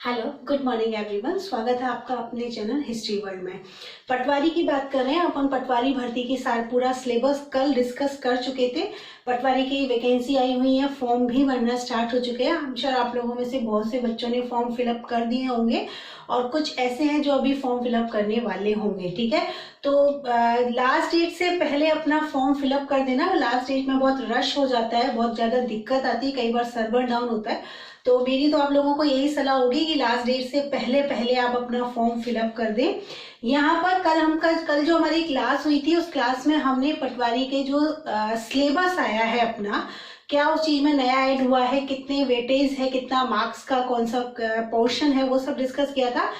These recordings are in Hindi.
Hello, good morning everyone. स्वागत है आपका अपने चैनल हिस्ट्री वर्ल्ड में। पटवारी की बात कर रहे हैं अपन। पटवारी भर्ती की सार पूरा सिलेबस कल डिस्कस कर चुके थे। पटवारी की वैकेंसी आई हुई है, फॉर्म भी भरना स्टार्ट हो चुके हैं। हम श्योर आप लोगों में से बहुत से बच्चों ने फॉर्म फिलअप कर दिए होंगे और कुछ ऐसे हैं जो अभी फॉर्म फिलअप करने वाले होंगे। ठीक है, तो लास्ट डेट से पहले अपना फॉर्म फिलअप कर देना। लास्ट डेट में बहुत रश हो जाता है, बहुत ज्यादा दिक्कत आती है, कई बार सर्वर डाउन होता है। तो मेरी तो आप लोगों को यही सलाह होगी कि लास्ट डेट से पहले पहले आप अपना फॉर्म फिलअप कर दें। यहाँ पर कल जो हमारी क्लास हुई थी, उस क्लास में हमने पटवारी के जो सिलेबस आया है अपना, क्या उस चीज में नया ऐड हुआ है, कितने वेटेज है, कितना मार्क्स का कौन सा पोर्शन है, वो सब डिस्कस किया था।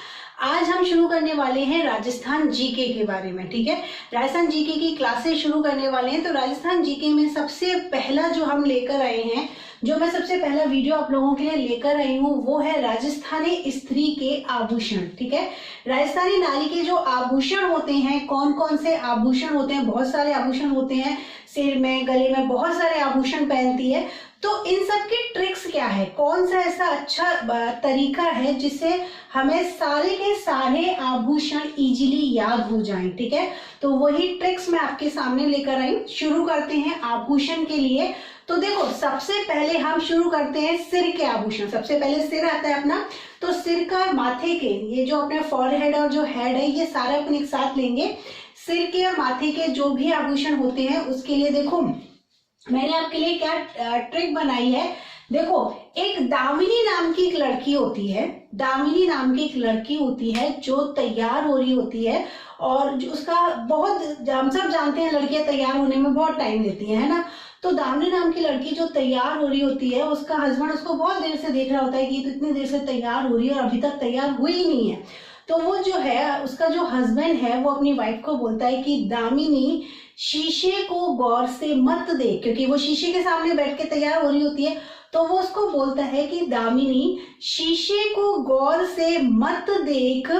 आज हम शुरू करने वाले हैं राजस्थान जीके के बारे में। ठीक है, राजस्थान जीके की क्लासेस शुरू करने वाले हैं। तो राजस्थान जीके में सबसे पहला जो हम लेकर आए हैं, जो मैं सबसे पहला वीडियो आप लोगों के लिए लेकर आई हूँ, वो है राजस्थानी स्त्री के आभूषण। ठीक है, राजस्थानी नारी के जो आभूषण होते हैं, कौन कौन से आभूषण होते हैं, बहुत सारे आभूषण होते हैं, सिर में, गले में बहुत सारे आभूषण पहनती है। तो इन सब की ट्रिक्स क्या है, कौन सा ऐसा अच्छा तरीका है जिससे हमें सारे के सारे आभूषण इजीली याद हो जाएं। ठीक है, तो वही ट्रिक्स मैं आपके सामने लेकर आई। शुरू करते हैं आभूषण के लिए। तो देखो, सबसे पहले हम शुरू करते हैं सिर के आभूषण। सबसे पहले सिर आता है अपना। तो सिर का, माथे के, ये जो अपने फॉरहेड और जो हेड है, ये सारे अपन एक साथ लेंगे। सिर के और माथे के जो भी आभूषण होते हैं, उसके लिए देखो मैंने आपके लिए क्या ट्रिक बनाई है। देखो, एक दामिनी नाम की एक लड़की होती है, दामिनी नाम की एक लड़की होती है जो तैयार हो रही होती है, और उसका बहुत, हम सब जानते हैं लड़कियां तैयार होने में बहुत टाइम लेती है ना। तो दामिनी नाम की लड़की जो तैयार हो रही होती है, उसका हस्बैंड उसको बहुत देर से देख रहा होता है कि तो इतनी देर से तैयार हो रही है और अभी तक तैयार हुई ही नहीं है। तो वो जो है, उसका जो हस्बैंड है, वो अपनी वाइफ को बोलता है कि दामिनी, शीशे को गौर से मत देख, क्योंकि वो शीशे के सामने बैठ के तैयार हो रही होती है। तो वो उसको बोलता है कि दामिनी, शीशे को गौर से मत देख,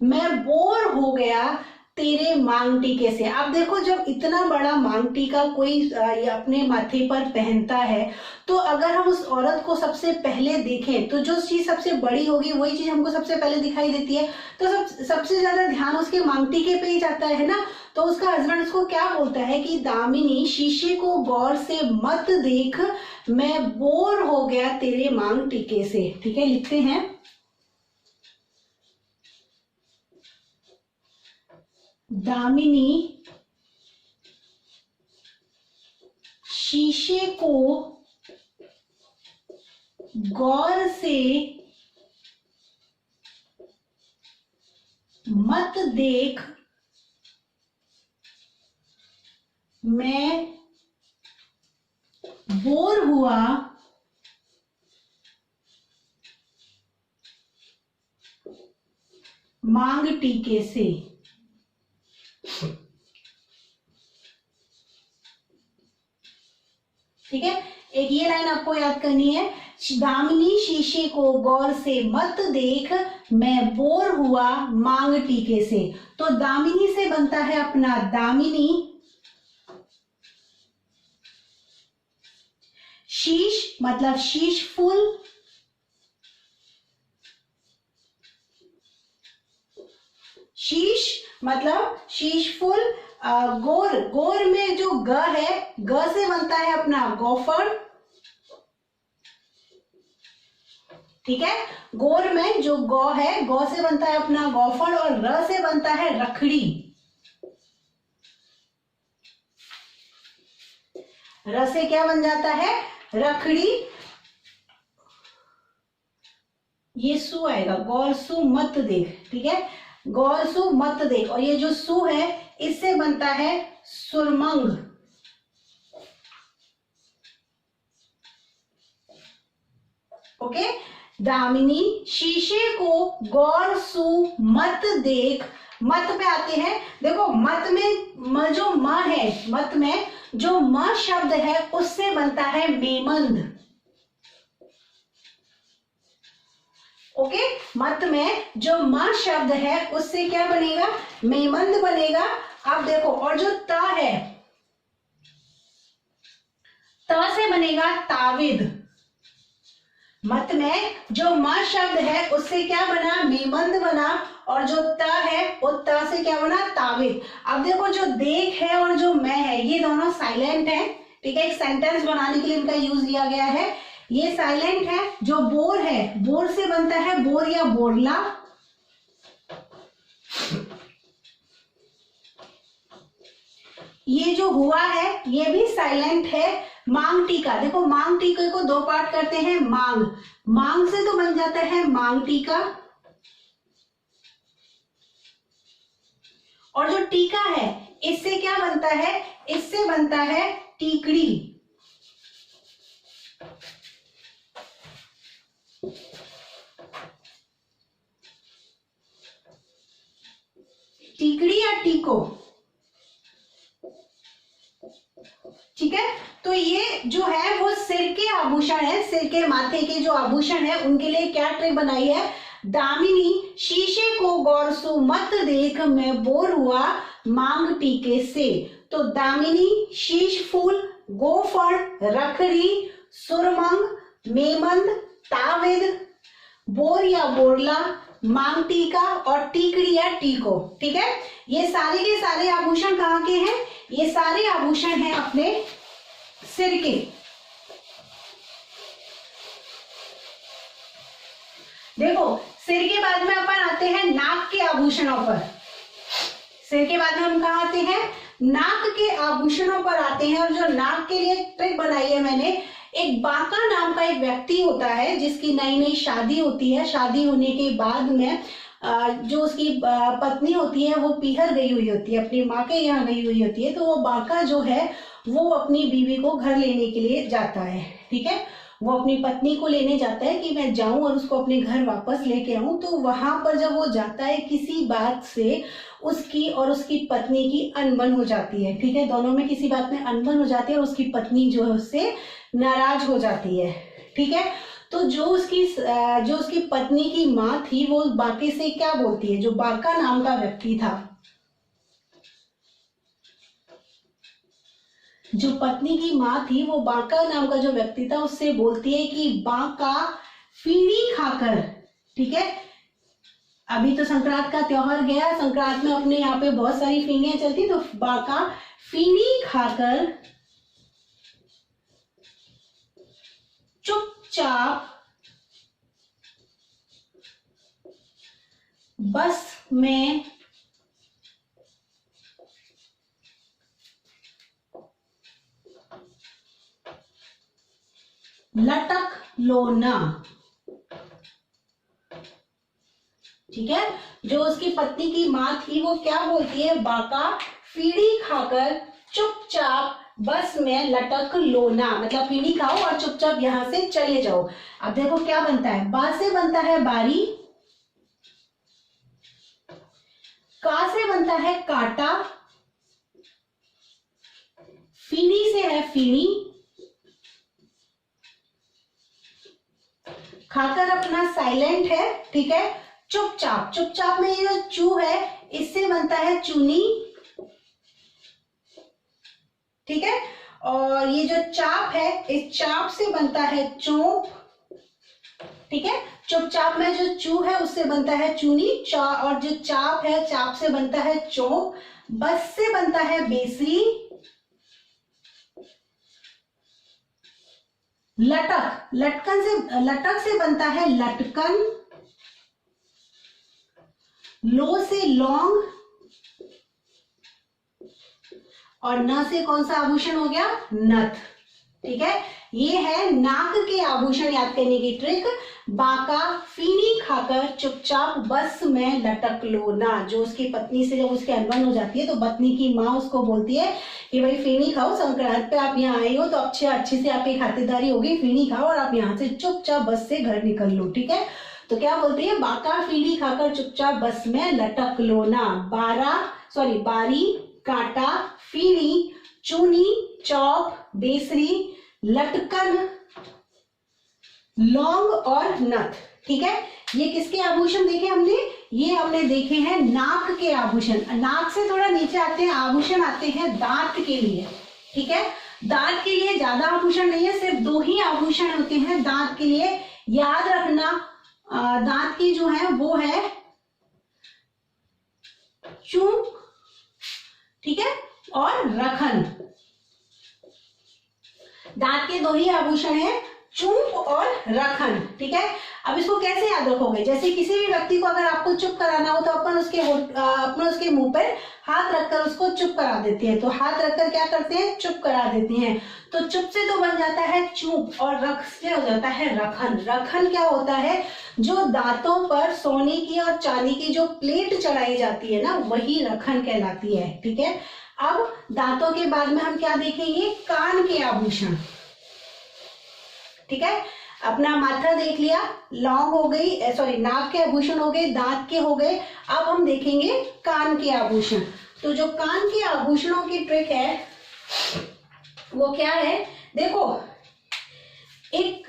मैं बोर हो गया तेरे मांग टीके से। अब देखो, जब इतना बड़ा मांग टीका कोई अपने माथे पर पहनता है, तो अगर हम उस औरत को सबसे पहले देखें तो जो चीज सबसे बड़ी होगी वही चीज हमको सबसे पहले दिखाई देती है। तो सबसे ज्यादा ध्यान उसके मांग टीके पे ही जाता है ना। तो उसका हस्बैंड उसको क्या बोलता है कि दामिनी, शीशे को गौर से मत देख, मैं बोर हो गया तेरे मांग टीके से। ठीक है, लिखते हैं, दामिनी, शीशे को गौर से मत देख, मैं बोर हुआ मांग टीके से। ठीक है, एक ये लाइन आपको याद करनी है, दामिनी, शीशे को गौर से मत देख, मैं बोर हुआ मांग टीके से। तो दामिनी से बनता है अपना दामिनी, शीश मतलब शीश फूल, शीश मतलब शीश फूल। गोर, गोर में जो ग है, ग से बनता है अपना गौफर। ठीक है, गोर में जो गौ है, गौ से बनता है अपना गौफर, और र से बनता है रखड़ी। र से क्या बन जाता है, रखड़ी। ये सु आएगा, गौर सु मत देख। ठीक है, गौर सु मत देख, और ये जो सु है, इससे बनता है सुरमंग। ओके, दामिनी, शीशे को गौर सु मत देख। मत पे आते हैं। देखो, मत में जो म है, मत में जो म शब्द है, उससे बनता है मेमंद। ओके, मत में जो म शब्द है, उससे क्या बनेगा, मेमंद बनेगा। अब देखो, और जो त है, त से बनेगा ताविद। मत में जो म शब्द है उससे क्या बना, मेमंद बना, और जो त है वो त से क्या बना, ताविद। अब देखो जो देख है और जो मैं है ये दोनों साइलेंट है, ठीक है। एक सेंटेंस बनाने के लिए इनका यूज लिया गया है, ये साइलेंट है। जो बोर है, बोर से बनता है बोर या बोरला। ये जो हुआ है ये भी साइलेंट है। मांग टीका, देखो मांग टीके को दो पार्ट करते हैं, मांग, मांग से तो बन जाता है मांग टीका, और जो टीका है इससे क्या बनता है, इससे बनता है टीकड़ी। टीकड़ी या टीको, ठीक है। तो ये जो है वो सिर के आभूषण है, सिर के माथे के जो आभूषण है उनके लिए क्या ट्रिक बनाई है, दामिनी शीशे को गौर सु मत देख मैं बोर हुआ मांग टीके से। तो दामिनी, शीश फूल, गोफण, रखड़ी, सुरमंग, मेमंद, ताविद, बोर या बोरला, मांग टीका और टीकड़ी या टीको, ठीक है। ये सारे के सारे आभूषण कहाँ के हैं, ये सारे आभूषण हैं अपने सिर के। देखो सिर के बाद में अपन आते हैं नाक के आभूषणों पर। सिर के बाद में हम कहाँ आते हैं, नाक के आभूषणों पर आते हैं। और जो नाक के लिए ट्रिक बनाई है मैंने, एक बांका नाम का एक व्यक्ति होता है जिसकी नई नई शादी होती है। शादी होने के बाद में जो उसकी पत्नी होती है वो पीहर गई हुई होती है, अपनी माँ के यहाँ गई हुई होती है। तो वो बांका जो है वो अपनी बीवी को घर लेने के लिए जाता है, ठीक है। वो अपनी पत्नी को लेने जाता है कि मैं जाऊं और उसको अपने घर वापस लेके आऊं। तो वहां पर जब वो जाता है किसी बात से उसकी और उसकी पत्नी की अनबन हो जाती है, ठीक है। दोनों में किसी बात में अनबन हो जाती है और उसकी पत्नी जो है उससे नाराज हो जाती है, ठीक है। तो जो उसकी पत्नी की माँ थी वो बांके से क्या बोलती है, जो बांका नाम का व्यक्ति था, जो पत्नी की माँ थी वो बांका नाम का जो व्यक्ति था उससे बोलती है कि बांका फीणी खाकर, ठीक है। अभी तो संक्रांत का त्योहार गया, संक्रांत में अपने यहाँ पे बहुत सारी फीनियां चलती, तो बांका फीणी खाकर चुपचाप बस में लटक लो ना, ठीक है। जो उसकी पत्नी की माँ थी वो क्या बोलती है, बांका फीणी खाकर चुपचाप बस में लटक लो ना, मतलब फीणी खाओ और चुपचाप यहां से चले जाओ। अब देखो क्या बनता है, बा से बनता है बारी, का से बनता है काटा, फीणी से है फीणी, खाकर अपना साइलेंट है, ठीक है। चुपचाप, चुपचाप में ये जो चू है इससे बनता है चूनी, ठीक है। और ये जो चाप है इस चाप से बनता है चोप, ठीक है। चुपचाप में जो चू है उससे बनता है चूनी, और जो चाप है चाप से बनता है चोप, बस से बनता है बेसरी, लटक, लटक से बनता है लटकन, लो से लौंग, और न से कौन सा आभूषण हो गया, नथ, ठीक है। ये है नाक के आभूषण याद करने की ट्रिक। बांका फीणी खाकर चुपचाप बस में लटक लो ना, जो उसकी पत्नी से जब उसकी अनबन हो जाती है तो पत्नी की माँ उसको बोलती है कि भाई फीणी खाओ, संक्रांत पे आप यहाँ आए हो तो अच्छे से आपकी खातिरदारी होगी, फीणी खाओ और आप यहाँ से चुपचाप बस से घर निकल लो, ठीक है। तो क्या बोलती है, बांका फीणी खाकर चुपचाप बस में लटक लो ना। बारी, कांटा, फीणी, चूनी, चौक, बेसरी, लटकन, लौंग और नथ, ठीक है। ये किसके आभूषण देखे हमने, ये हमने देखे हैं नाक के आभूषण। नाक से थोड़ा नीचे आते हैं, आभूषण आते हैं दांत के लिए, ठीक है। दांत के लिए ज्यादा आभूषण नहीं है, सिर्फ 2 ही आभूषण होते हैं दांत के लिए। याद रखना, दांत की जो है वो है चूक, ठीक है, और रखन। दांत के 2 ही आभूषण है, चूक और रखन, ठीक है। अब इसको कैसे याद रखोगे? जैसे किसी भी व्यक्ति को अगर आपको चुप कराना हो तो अपन उसके मुंह पर हाथ रखकर उसको चुप करा देते हैं। तो हाथ रखकर क्या करते हैं? चुप करा देते हैं। तो चुप से तो बन जाता है चूप और रख से हो जाता है रखन। रखन क्या होता है? जो दांतों पर सोने की और चांदी की जो प्लेट चढ़ाई जाती है ना, वही रखन कहलाती है, ठीक है। अब दांतों के बाद में हम क्या देखेंगे? कान के आभूषण, ठीक है। अपना माथा देख लिया, लौंग हो गई, सॉरी नाक के आभूषण हो गए, दांत के हो गए। अब हम देखेंगे कान के आभूषण। तो जो कान के आभूषणों की ट्रिक है वो क्या है? देखो, एक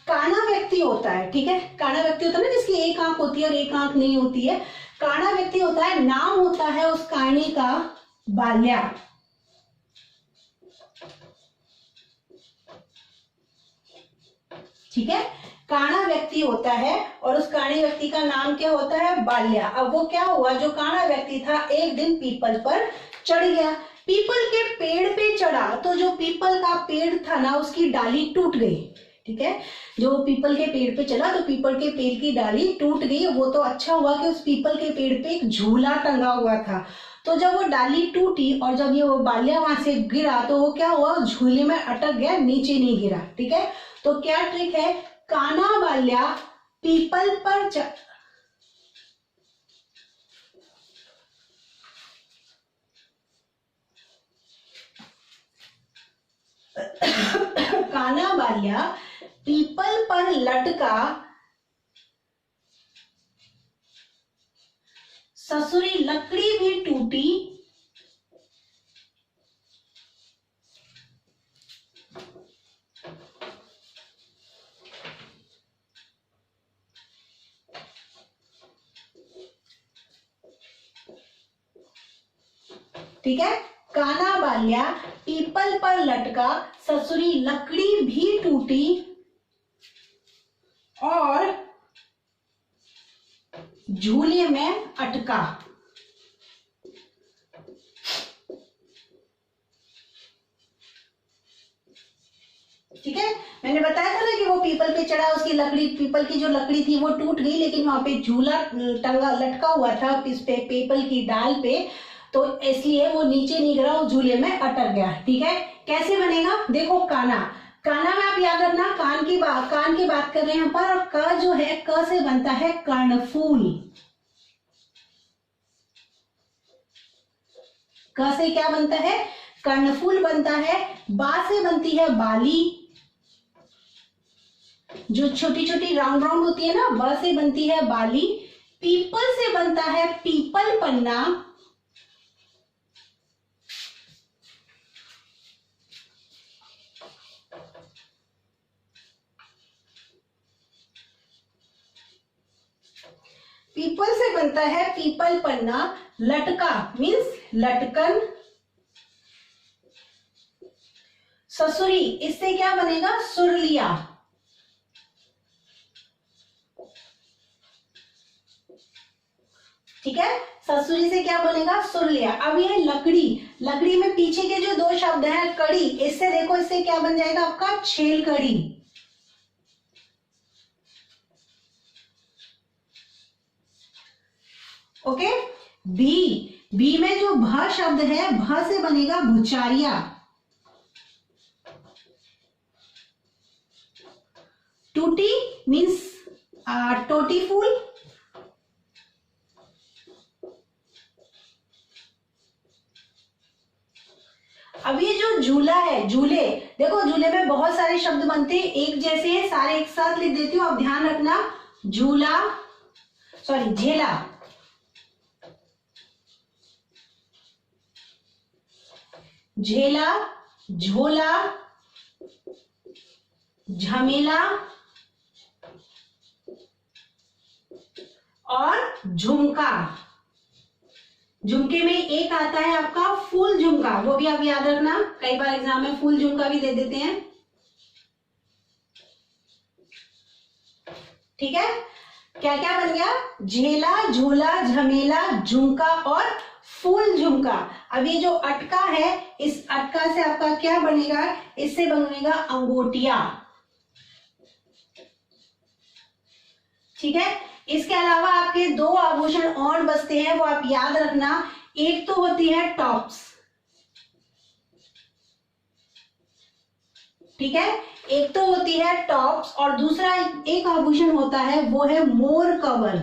काना व्यक्ति होता है, ठीक है। काना व्यक्ति होता है ना, जिसकी एक आंख होती है और एक आंख नहीं होती है। काना व्यक्ति होता है, नाम होता है उस काने का बाल्या, ठीक है। काना व्यक्ति होता है और उस काने व्यक्ति का नाम क्या होता है? बाल्या। अब वो क्या हुआ? जो काना व्यक्ति था एक दिन पीपल पर चढ़ गया, पीपल के पेड़ पे चढ़ा, तो जो पीपल का पेड़ था ना उसकी डाली टूट गई, ठीक है। जो पीपल के पेड़ पे चला तो पीपल के पेड़ की डाली टूट गई। वो तो अच्छा हुआ कि उस पीपल के पेड़ पे एक झूला टंगा हुआ था। तो जब वो डाली टूटी और जब ये वो बाल्या वहां से गिरा तो वो क्या हुआ? झूले में अटक गया, नीचे नहीं गिरा, ठीक है। तो क्या ट्रिक है? काना बाल्या पीपल पर काना बाल्या पीपल पर लटका, ससुरी लकड़ी भी टूटी, ठीक है। काना बाल्या पीपल पर लटका, ससुरी लकड़ी भी टूटी और झूले में अटका, ठीक है। मैंने बताया था ना कि वो पीपल पे चढ़ा, उसकी लकड़ी, पीपल की जो लकड़ी थी वो टूट गई, लेकिन वहां पे झूला टंगा लटका हुआ था इस पे पीपल की डाल पे, तो इसलिए वो नीचे नहीं गिरा, वो झूले में अटक गया, ठीक है। कैसे बनेगा? देखो, काना, काना में आप याद रखना कान की बात कर रहे हैं यहाँ पर। और क जो है, क से बनता है कर्णफूल। क से क्या बनता है? कर्णफूल बनता है। बा से बनती है बाली, जो छोटी छोटी राउंड राउंड होती है ना, ब से बनती है बाली। पीपल से बनता है पीपल पन्ना, पीपल से बनता है पीपल पन्ना। लटका मीन्स लटकन। ससुरी, इससे क्या बनेगा? सुरलिया, ठीक है। ससुरी से क्या बनेगा? सुरलिया। अब ये लकड़ी, लकड़ी में पीछे के जो 2 शब्द हैं, कड़ी, इससे देखो, इससे क्या बन जाएगा आपका? छेल कड़ी, ओके। बी में जो भ शब्द है, भ से बनेगा भुचारिया। टूटी मीन्स टोटी फूल। अब ये जो झूला है, झूले, देखो झूले में बहुत सारे शब्द बनते हैं, एक जैसे हैं, सारे एक साथ लिख देती हूँ, आप ध्यान रखना। झूला, सॉरी झेला, झेला, झोला, झमेला और झुमका, झुमके में एक आता है आपका फुल झुमका, वो भी आप याद रखना, कई बार एग्जाम में फुल झुमका भी दे देते हैं। ठीक है, क्या क्या बन गया, झेला, झोला, झमेला, झुमका और फुल झुमका। अब ये जो अटका है, इस अटका से आपका क्या बनेगा, इससे बनेगा अंगूठिया। ठीक है, इसके अलावा आपके दो आभूषण और बचते हैं, वो आप याद रखना। एक तो होती है टॉप्स, ठीक है, एक तो होती है टॉप्स और दूसरा एक आभूषण होता है वो है मोर कवर।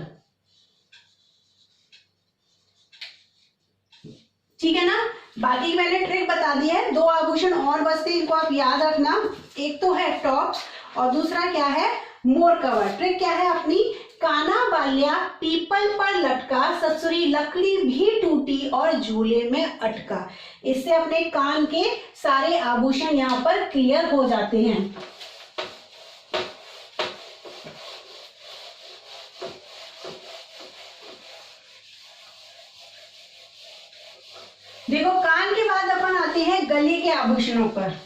ठीक है ना, बाकी मैंने ट्रिक बता दी है, दो आभूषण और बचते हैं, इनको आप याद रखना। एक तो है टॉप्स और दूसरा क्या है, मोर कवर। ट्रिक क्या है अपनी, काना बाल्या पीपल पर लटका, ससुरी लकड़ी भी टूटी और झूले में अटका। इससे अपने कान के सारे आभूषण यहाँ पर क्लियर हो जाते हैं। देखो, कान के बाद अपन आते हैं गले के आभूषणों पर।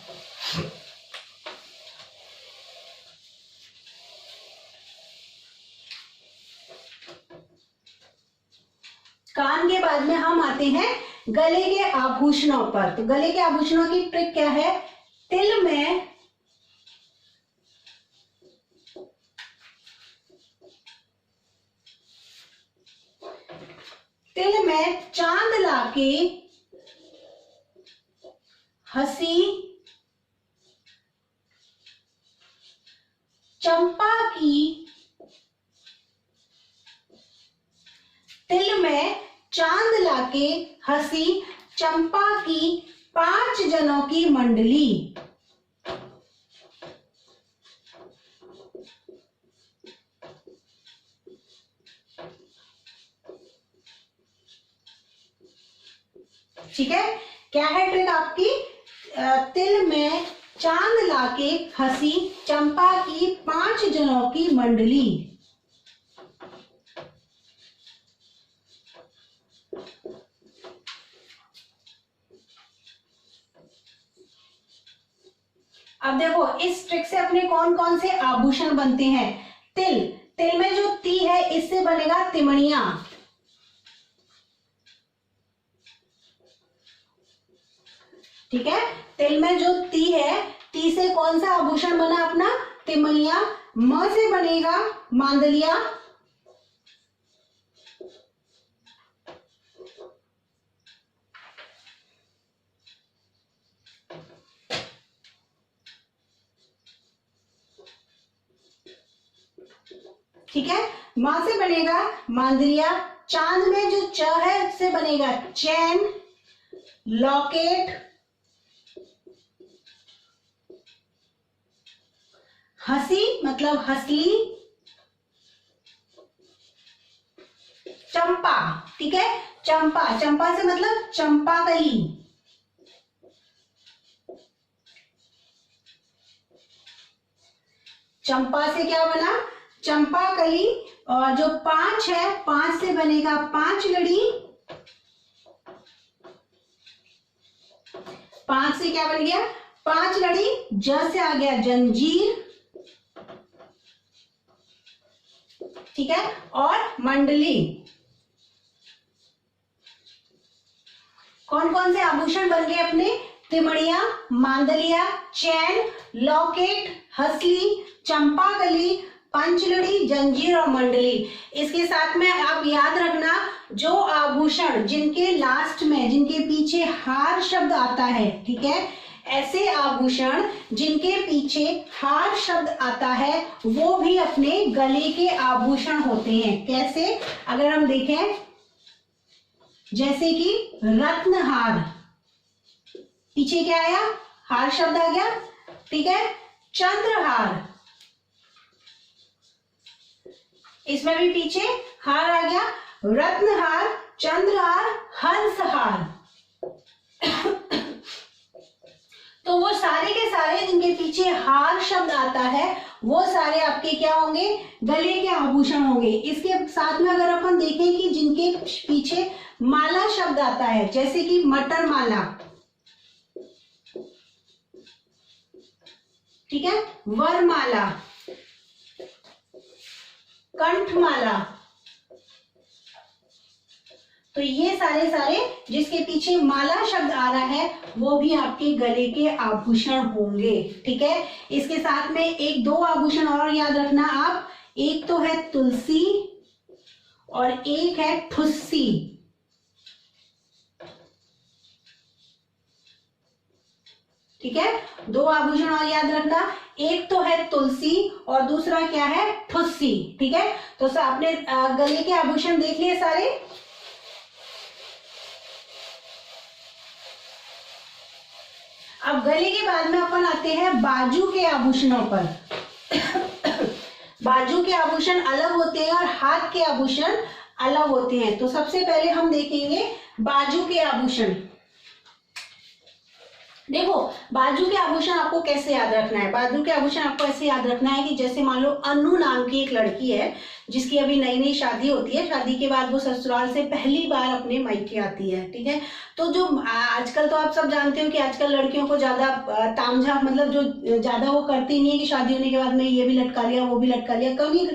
कान के बाद में हम आते हैं गले के आभूषणों पर। तो गले के आभूषणों की ट्रिक क्या है, तिल में चांद लाके हंसी चंपा की, तिल में चांद लाके हंसी चंपा की 5 जनों की मंडली। ठीक है, क्या है ट्रिक आपकी, तिल में चांद लाके हंसी चंपा की 5 जनों की मंडली। अब देखो, इस ट्रिक से अपने कौन कौन से आभूषण बनते हैं। तिल में जो ती है इससे बनेगा तिमणिया। ठीक है, तिल में जो ती है, ती से कौन सा आभूषण बना अपना, तिमणिया। म से बनेगा मांदलिया। ठीक है, मां से बनेगा मांदलिया। चांद में जो च है उससे बनेगा चैन, लॉकेट, हंसी मतलब हंसली, चंपा। ठीक है, चंपा, चंपा से मतलब चंपाकली। चंपा से क्या बना, चंपाकली। और जो 5 है, 5 से बनेगा 5 लड़ी। 5 से क्या बन गया, 5 लड़ी। ज से आ गया जंजीर। ठीक है, और मंडली। कौन कौन से आभूषण बन गए अपने, तिमड़िया, मांदलिया, चैन, लॉकेट, हंसली, चंपाकली, पंचलड़ी, जंजीर और मंडली। इसके साथ में आप याद रखना, जो आभूषण जिनके लास्ट में, जिनके पीछे हार शब्द आता है, ठीक है, ऐसे आभूषण जिनके पीछे हार शब्द आता है वो भी अपने गले के आभूषण होते हैं। कैसे, अगर हम देखें, जैसे कि रत्नहार, पीछे क्या आया, हार शब्द आ गया। ठीक है, चंद्रहार, इसमें भी पीछे हार आ गया। रत्नहार, चंद्रहार, हंसहार। तो वो सारे के सारे जिनके पीछे हार शब्द आता है वो सारे आपके क्या होंगे, गले के आभूषण होंगे। इसके साथ में अगर अपन देखें कि जिनके पीछे माला शब्द आता है, जैसे कि मटर माला, ठीक है, वरमाला, कंठमाला, तो ये सारे जिसके पीछे माला शब्द आ रहा है वो भी आपके गले के आभूषण होंगे। ठीक है, इसके साथ में एक दो आभूषण और याद रखना आप, एक तो है तुलसी और एक है ठुस्सी। ठीक है, दो आभूषण और याद रखना, एक तो है तुलसी और दूसरा क्या है, ठुस्सी। ठीक है, तो आपने गले के आभूषण देख लिए सारे। अब गले के बाद में अपन आते हैं बाजू के आभूषणों पर। बाजू के आभूषण अलग होते हैं और हाथ के आभूषण अलग होते हैं। तो सबसे पहले हम देखेंगे बाजू के आभूषण। देखो, बाजू के आभूषण आपको कैसे याद रखना है। बाजू के आभूषण आपको ऐसे याद रखना है कि जैसे मान लो अनु नाम की एक लड़की है जिसकी अभी नई नई शादी होती है, शादी के बाद वो ससुराल से पहली बार अपने मायके आती है। ठीक है, तो जो आजकल तो आप सब जानते हो कि आजकल लड़कियों को ज्यादा तामझाम, मतलब जो ज्यादा वो करती नहीं है कि शादी होने के बाद में ये भी लटका लिया वो भी लटका लिया, कम ही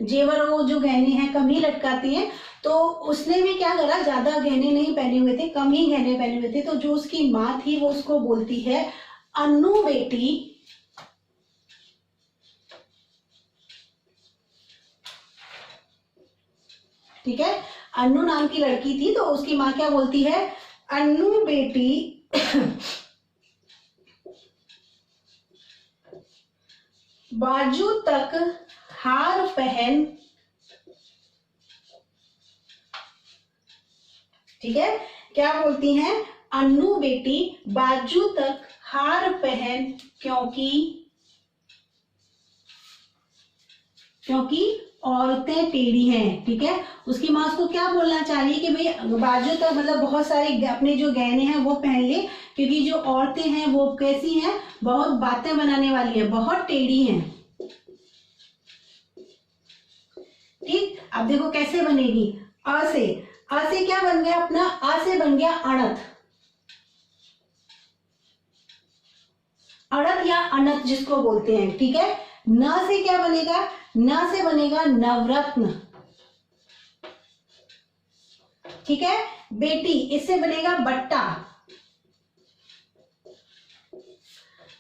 जेवर वो जो गहने हैं कम ही लटकाती हैं। तो उसने भी क्या करा, ज्यादा गहने नहीं पहने हुए थे, कम ही गहने पहने हुए थे। तो जो उसकी माँ थी वो उसको बोलती है, अन्नू बेटी, ठीक है, अन्नू नाम की लड़की थी तो उसकी माँ क्या बोलती है, अन्नू बेटी बाजू तक हार पहन। ठीक है, क्या बोलती हैं, अन्नू बेटी बाजू तक हार पहन, क्योंकि औरतें टेढ़ी हैं। ठीक है, उसकी माँ उसको क्या बोलना चाह रही है कि भाई बाजू तक मतलब बहुत सारे अपने जो गहने हैं वो पहन ले, क्योंकि जो औरतें हैं वो कैसी हैं, बहुत बातें बनाने वाली हैं, बहुत टेढ़ी हैं। ठीक, अब देखो कैसे बनेगी, अ से क्या बन गया अपना, अ से बन गया अणत, अड़त या अनत जिसको बोलते हैं। ठीक है, न से क्या बनेगा, न से बनेगा नवरत्न। ठीक है, बेटी, इससे बनेगा बट्टा।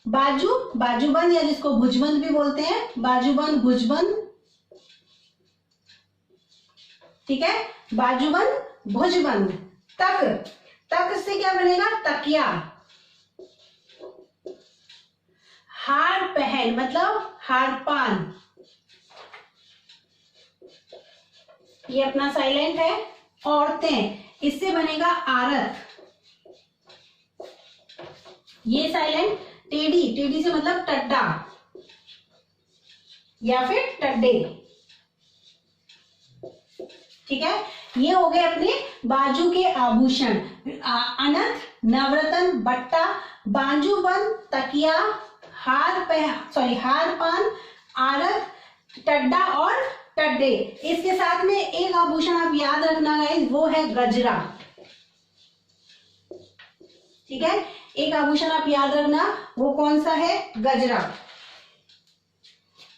बाजू, बाजूबंद या जिसको भुजबंद भी बोलते हैं, बाजूबंद, भुजबंद। ठीक है, बाजूबंद, भुजबंद। तक, तक से क्या बनेगा, तकिया। हार पहन मतलब हार पान, ये अपना साइलेंट है। औरतें, इससे बनेगा आरत, ये साइलेंट। टेढ़ी, टेढ़ी से मतलब टड्डा या फिर टड्डे। ठीक है, ये हो गए अपने बाजू के आभूषण, अनथ, नवरत्न, बट्टा, बाजूबंद, तकिया, हार पान, आरत, टड्डा और टड्डे। इसके साथ में एक आभूषण आप याद रखना गाइस, वो है गजरा। ठीक है, एक आभूषण आप याद रखना, वो कौन सा है, गजरा।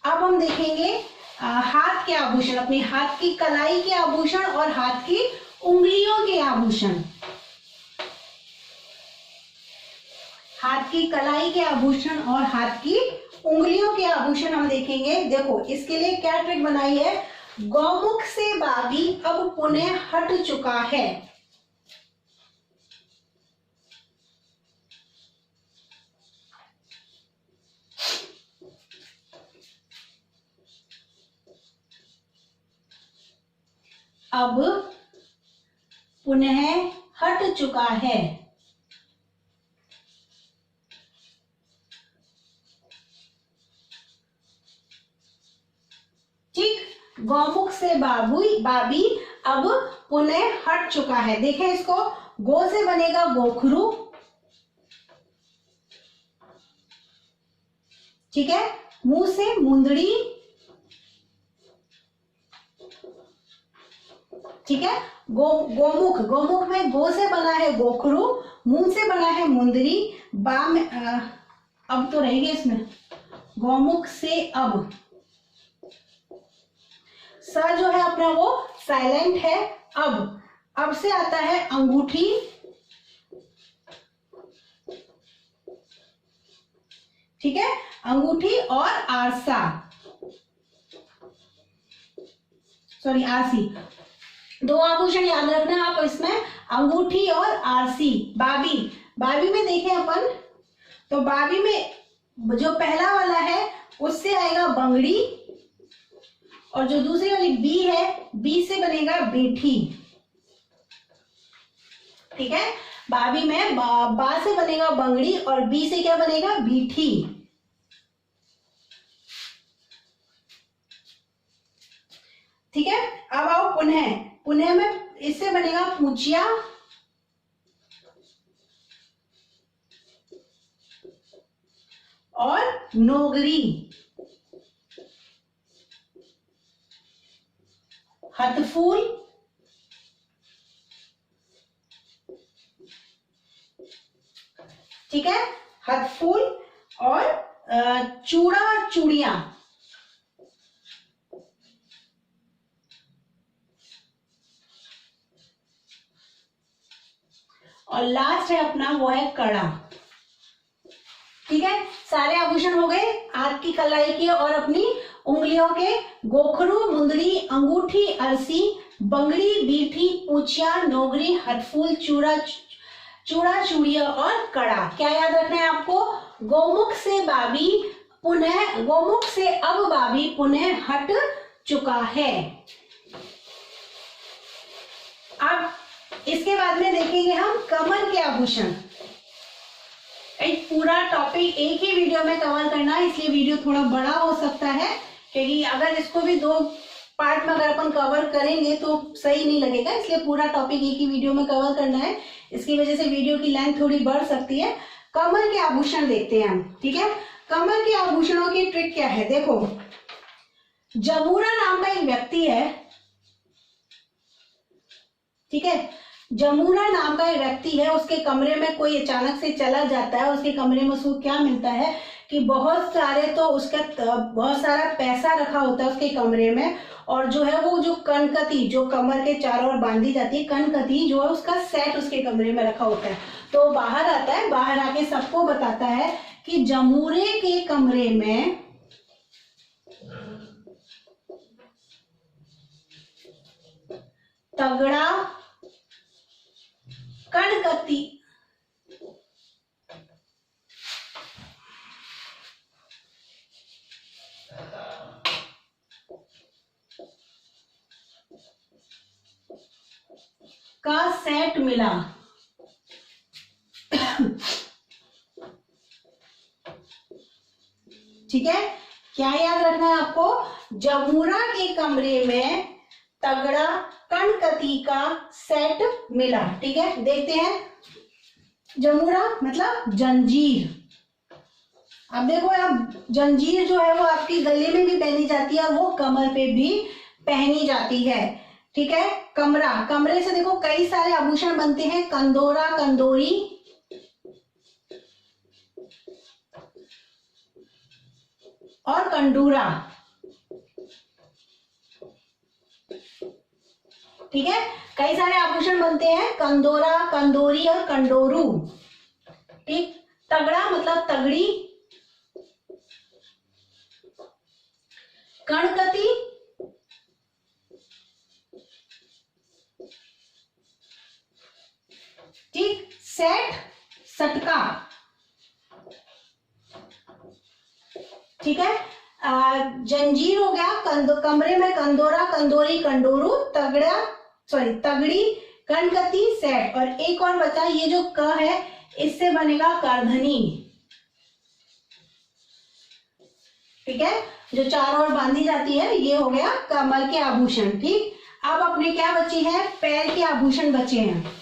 अब हम देखेंगे हाथ के आभूषण, अपने हाथ की कलाई के आभूषण और हाथ की उंगलियों के आभूषण। हाथ की कलाई के आभूषण और हाथ की उंगलियों के आभूषण हम देखेंगे। देखो, इसके लिए क्या ट्रिक बनाई है, गौमुख से बागी अब पुनः हट चुका है। अब पुनः हट चुका है। ठीक, गौमुख से बाबी अब पुनः हट चुका है। देखें इसको, गो से बनेगा गोखरू। ठीक है, मुंह से मुंदड़ी, ठीक है। गोमुख, गोमुख में गो से बना है गोखरू, मुंह से बना है मुंदरी, बा में अब तो रहेगी इसमें, गौमुख से अब, स जो है अपना वो साइलेंट है। अब से आता है अंगूठी, ठीक है, अंगूठी और आरसा, सॉरी आरसी, दो आभूषण याद रखना आप इसमें, अंगूठी और आरसी। बाबी, बाबी में देखें अपन तो बाबी में जो पहला वाला है उससे आएगा बंगड़ी, और जो दूसरी वाली बी है, बी से बनेगा बीठी, ठीक है। बाबी में बा से बनेगा बंगड़ी और बी से क्या बनेगा, बीठी। ठीक है, अब आओ पुनः, पुनः में इससे बनेगा पूचिया, और नोगरी, हथफूल, ठीक है, हथफूल और चूड़ा और चूड़ियां, और लास्ट है अपना वो है कड़ा। ठीक है, सारे आभूषण हो गए हाथ की कलाई के और अपनी उंगलियों के, गोखरू, मुंदरी, अंगूठी, अरसी, बंगड़ी, बीठी, पूछिया, नोगरी, हथफूल, चूड़ा चूड़िया और कड़ा। क्या याद रखना है आपको, गोमुख से बाबी पुनः, गोमुख से अब बाबी पुनः हट चुका है। अब इसके बाद में देखेंगे हम कमर के आभूषण। एक पूरा टॉपिक एक ही वीडियो में कवर करना है, इसलिए वीडियो थोड़ा बड़ा हो सकता है, क्योंकि अगर इसको भी दो पार्ट में अगर अपन कवर करेंगे तो सही नहीं लगेगा, इसलिए पूरा टॉपिक एक ही वीडियो में कवर करना है। इसकी वजह से वीडियो की लेंथ थोड़ी बढ़ सकती है। कमर के आभूषण देखते हैं हम, ठीक है। कमर के आभूषणों की ट्रिक क्या है, देखो, जमूरा नाम का एक व्यक्ति है, ठीक है, जमूरा नाम का एक व्यक्ति है, उसके कमरे में कोई अचानक से चला जाता है, उसके कमरे में उसको क्या मिलता है कि बहुत सारा पैसा रखा होता है उसके कमरे में, और जो है वो जो कनकती जो कमर के चारों ओर बांधी जाती है, कनकती जो है उसका सेट उसके कमरे में रखा होता है। तो बाहर आता है, बाहर आके सबको बताता है कि जमूरे के कमरे में तगड़ा कनकती का सेट मिला। ठीक है, क्या याद रखना है आपको, जमूरा के कमरे में तगड़ा कनकती का सेट मिला। ठीक है, देखते हैं, जमूरा मतलब जंजीर। अब देखो, अब जंजीर जो है वो आपकी गले में भी पहनी जाती है और वो कमर पे भी पहनी जाती है। ठीक है, कमरा, कमरे से देखो कई सारे आभूषण बनते हैं, कंदोरा, कंदोरी, और कंडूरा। ठीक है, कई सारे आभूषण बनते हैं, कंदोरा, कंदोरी और कंडोरू। ठीक, तगड़ा मतलब तगड़ी, कणकती, ठीक, सेट सटका। ठीक है, जंजीर हो गया, कमरे में कंदोरा, कंदोरी, कंडोरू, तगड़ी, कणकती, सेट, और एक और बचा, ये जो क है इससे बनेगा करधनी। ठीक है, जो चारों ओर बांधी जाती है, ये हो गया कमर के आभूषण। ठीक, अब अपने क्या बचे हैं, पैर के आभूषण बचे हैं।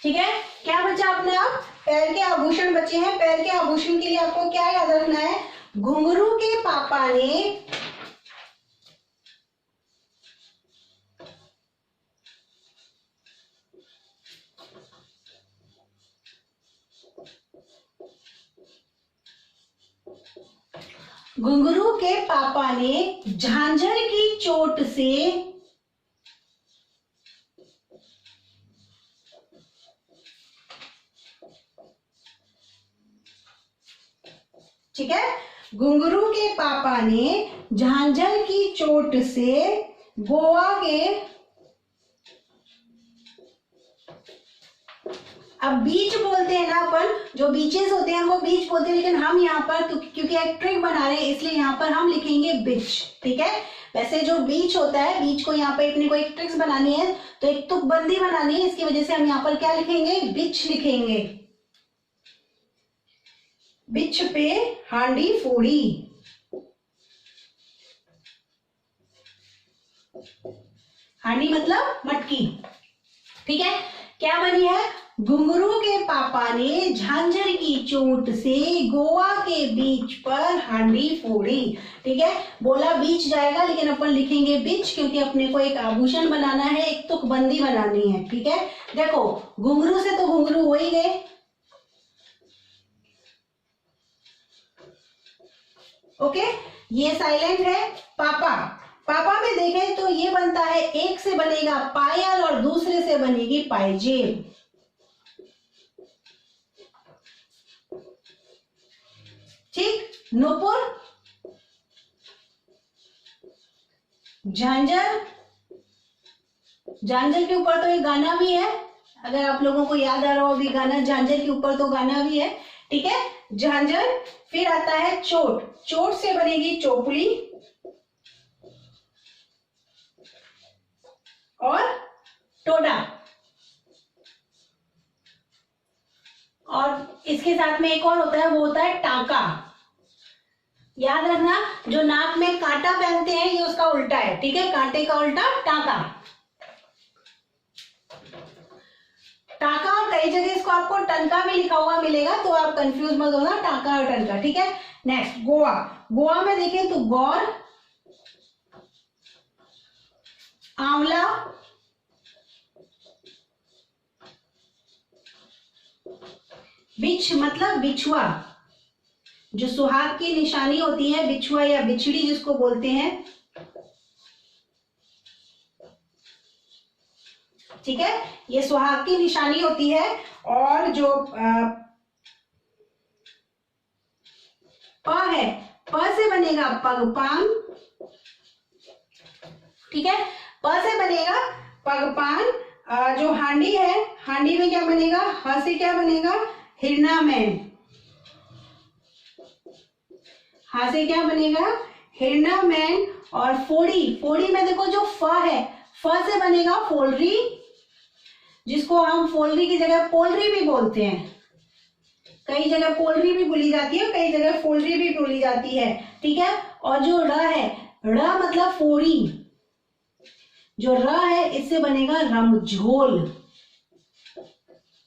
ठीक है, क्या बचा अपने आप, पैर के आभूषण बचे हैं। पैर के आभूषण के लिए आपको क्या याद रखना है, घुंघरू के पापा ने घुंघरू के पापा ने झांझर की चोट से ठीक है, घुंघरू के पापा ने झांझर की चोट से गोवा के, अब बीच बोलते हैं ना अपन, जो बीचेस होते हैं वो बीच बोलते हैं, लेकिन हम यहाँ पर क्योंकि एक ट्रिक बना रहे हैं इसलिए यहाँ पर हम लिखेंगे बीच। ठीक है, वैसे जो बीच होता है, बीच को यहाँ पर अपने को एक ट्रिक्स बनानी है, तो एक तुकबंदी बनानी है, इसकी वजह से हम यहाँ पर क्या लिखेंगे, बीच लिखेंगे। बिच पे हांडी फोड़ी, हांडी मतलब मटकी। ठीक है, क्या बनी है, घुंघरू के पापा ने झांझर की चोट से गोवा के बीच पर हांडी फोड़ी। ठीक है, बोला बीच जाएगा लेकिन अपन लिखेंगे बीच, क्योंकि अपने को एक आभूषण बनाना है, एक तुकबंदी बनानी है। ठीक है, देखो घुंघरू से तो घुंघरू हो ही गए, ओके, ये साइलेंट है। पापा, पापा में देखें तो ये बनता है, एक से बनेगा पायल और दूसरे से बनेगी पायजेब। ठीक, नुपुर, झांझर, झांझर के ऊपर तो एक गाना भी है, अगर आप लोगों को याद आ रहा हो अभी गाना, झांझर के ऊपर तो गाना भी है। ठीक है, झांझर, फिर आता है चोट, चोट से बनेगी चोपड़ी और टोडा, और इसके साथ में एक और होता है, वो होता है टाका। याद रखना, जो नाक में कांटा पहनते हैं ये उसका उल्टा है। ठीक है, कांटे का उल्टा टाका। टाका, और कई जगह इसको आपको टनका भी लिखा हुआ मिलेगा, तो आप कंफ्यूज मत होना, टाका और टनका। ठीक है, नेक्स्ट गोवा, गोवा में देखें तो गौर, आंवला, बिछ मतलब बिछुआ, जो सुहाग की निशानी होती है, बिछुआ या बिछड़ी जिसको बोलते हैं। ठीक है, ये सुहाग की निशानी होती है। और जो प है, प से बनेगा पगपान। ठीक है, प से बनेगा पगपान। जो हांडी है, हांडी में क्या बनेगा, ह से क्या बनेगा, हिरनामैन। हा से क्या बनेगा, हिरनामैन। और फोड़ी, फोड़ी में देखो जो फ है, फ से बनेगा फोलरी, जिसको हम फोलरी की जगह पोलरी भी बोलते हैं। कई जगह पोलरी भी बोली जाती है, कई जगह फोलरी भी बोली जाती है। ठीक है, और जो र है, र मतलब फोड़ी, जो र है इससे बनेगा रमझोल।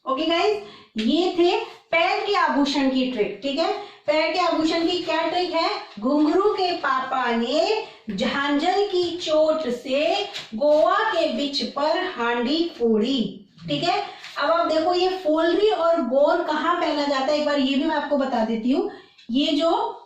ओके गाइस, ये थे पैर के आभूषण की ट्रिक। ठीक है, पैर के आभूषण की क्या ट्रिक है, घुंघरू के पापा ने झांझर की चोट से गोवा के बिच पर हांडी फोड़ी। ठीक है, अब आप देखो ये फोलरी और गोर कहाँ पहना जाता है, एक बार ये भी मैं आपको बता देती हूँ। ये जो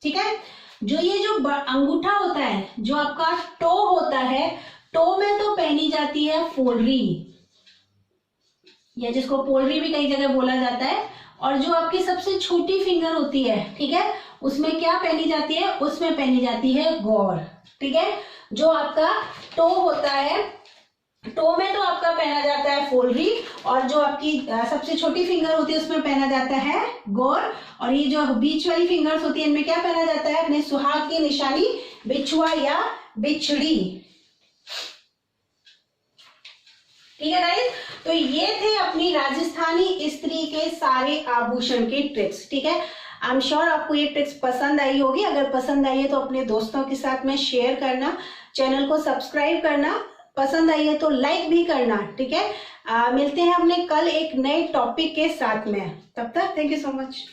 ठीक है, जो ये जो अंगूठा होता है, जो आपका टो होता है, टो में तो पहनी जाती है फोलरी, या जिसको पोलरी भी कई जगह बोला जाता है। और जो आपकी सबसे छोटी फिंगर होती है, ठीक है, उसमें क्या पहनी जाती है, उसमें पहनी जाती है गौर। ठीक है, जो आपका टो होता है, टो में तो आपका पहना जाता है फोलरी, और जो आपकी सबसे छोटी फिंगर होती है उसमें पहना जाता है गौर। और ये जो बीच वाली फिंगर्स होती है इनमें क्या पहना जाता है, अपने सुहाग की निशानी, बिछुआ या बिछड़ी। ठीक है गाइस, तो ये थे अपनी राजस्थानी स्त्री के सारे आभूषण के ट्रिक्स। ठीक है, आई एम श्योर आपको ये ट्रिक्स पसंद आई होगी। अगर पसंद आई है तो अपने दोस्तों के साथ में शेयर करना, चैनल को सब्सक्राइब करना, पसंद आई है तो लाइक भी करना, ठीक है। मिलते हैं अपने कल एक नए टॉपिक के साथ में। तब तक थैंक यू सो मच।